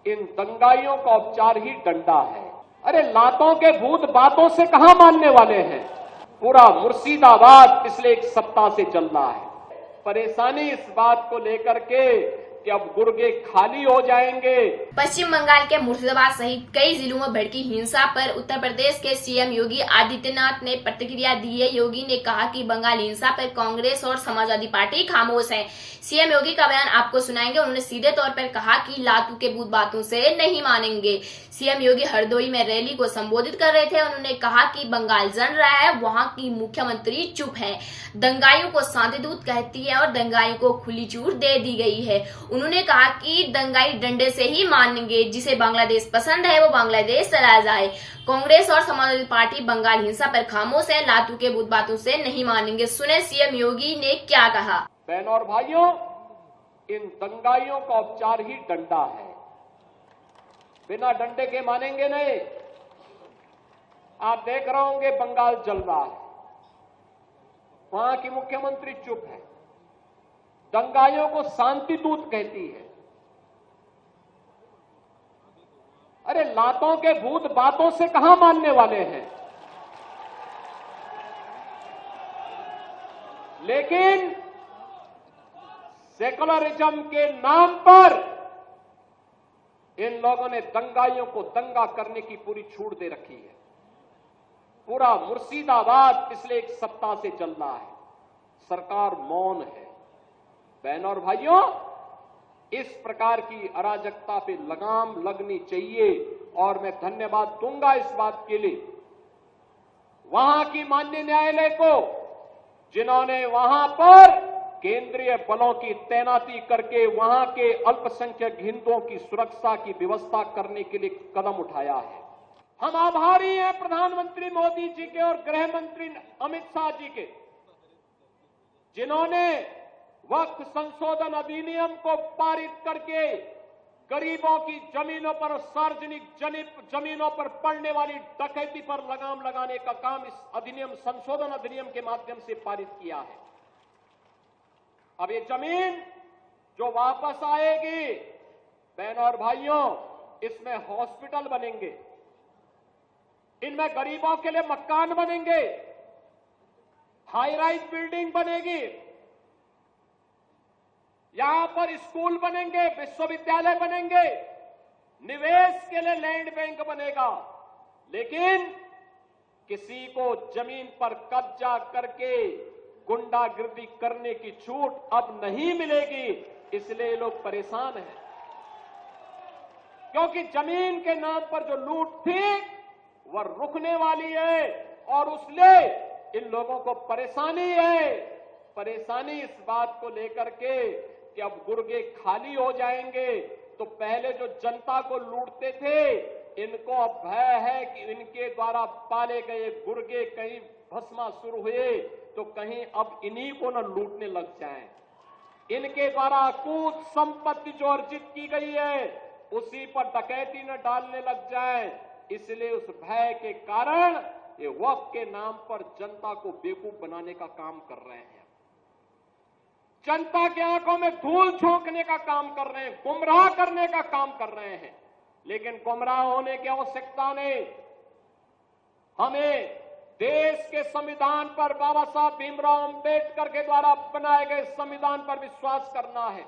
इन दंगाइयों का उपचार ही डंडा है। अरे लातों के भूत बातों से कहां मानने वाले हैं। पूरा मुर्शिदाबाद पिछले एक सप्ताह से चल रहा है। परेशानी इस बात को लेकर के कि अब गुर्गे खाली हो जाएंगे। पश्चिम बंगाल के मुर्शिदाबाद सहित कई जिलों में भड़की हिंसा पर उत्तर प्रदेश के सीएम योगी आदित्यनाथ ने प्रतिक्रिया दी है। योगी ने कहा कि बंगाल हिंसा पर कांग्रेस और समाजवादी पार्टी खामोश है। सीएम योगी का बयान आपको सुनाएंगे। उन्होंने सीधे तौर पर कहा कि लातू के भूत बातों से नहीं मानेंगे। सीएम योगी हरदोई में रैली को संबोधित कर रहे थे। उन्होंने कहा कि बंगाल जल रहा है, वहां की मुख्यमंत्री चुप है, दंगाइयों को शांति दूत कहती है और दंगाइयों को खुली छूट दे दी गई है। उन्होंने कहा कि दंगाई डंडे से ही मानेंगे, जिसे बांग्लादेश पसंद है वो बांग्लादेश चला जाए। कांग्रेस और समाजवादी पार्टी बंगाल हिंसा पर खामोश है, लातू के भूत बातों से नहीं मानेंगे। सुने सीएम योगी ने क्या कहा। बहनों और भाइयों, इन दंगाइयों का उपचार ही डंडा है, बिना डंडे के मानेंगे नहीं। आप देख रहे होंगे बंगाल जल रहा है, वहां की मुख्यमंत्री चुप है, दंगाइयों को शांति दूत कहती है। अरे लातों के भूत बातों से कहां मानने वाले हैं। लेकिन सेकुलरिज्म के नाम पर इन लोगों ने दंगाइयों को दंगा करने की पूरी छूट दे रखी है। पूरा मुर्शिदाबाद पिछले एक सप्ताह से चल रहा है, सरकार मौन है। बहनों और भाइयों, इस प्रकार की अराजकता पे लगाम लगनी चाहिए और मैं धन्यवाद दूंगा इस बात के लिए वहां की माननीय न्यायालय को, जिन्होंने वहां पर केंद्रीय बलों की तैनाती करके वहां के अल्पसंख्यक हिंदुओं की सुरक्षा की व्यवस्था करने के लिए कदम उठाया है। हम आभारी हैं प्रधानमंत्री मोदी जी के और गृह मंत्री अमित शाह जी के, जिन्होंने वक्फ संशोधन अधिनियम को पारित करके गरीबों की जमीनों पर और सार्वजनिक जमीनों पर पड़ने वाली डकैती पर लगाम लगाने का काम इस अधिनियम संशोधन अधिनियम के माध्यम से पारित किया है। अब ये जमीन जो वापस आएगी, बहनों और भाइयों, इसमें हॉस्पिटल बनेंगे, इनमें गरीबों के लिए मकान बनेंगे, हाई राइज बिल्डिंग बनेगी, यहां पर स्कूल बनेंगे, विश्वविद्यालय बनेंगे, निवेश के लिए लैंड बैंक बनेगा। लेकिन किसी को जमीन पर कब्जा करके गुंडागिर्दी करने की छूट अब नहीं मिलेगी। इसलिए लोग परेशान हैं, क्योंकि जमीन के नाम पर जो लूट थी वह रुकने वाली है और उसलिए इन लोगों को परेशानी है। परेशानी इस बात को लेकर के कि अब गुर्गे खाली हो जाएंगे। तो पहले जो जनता को लूटते थे, इनको अब भय है कि इनके द्वारा पाले गए गुर्गे कहीं भस्मासुर हुए तो कहीं अब इन्हीं को न लूटने लग जाएं। इनके द्वारा अकूत संपत्ति जो अर्जित की गई है उसी पर डकैती न डालने लग जाएं। इसलिए उस भय के कारण ये वक्फ के नाम पर जनता को बेवकूफ बनाने का काम कर रहे हैं, जनता की आंखों में धूल झोंकने का काम कर रहे हैं, गुमराह करने का काम कर रहे हैं। लेकिन गुमराह होने की आवश्यकता नहीं। हमें देश के संविधान पर, बाबा साहब भीमराव अंबेडकर के द्वारा बनाए गए संविधान पर विश्वास करना है।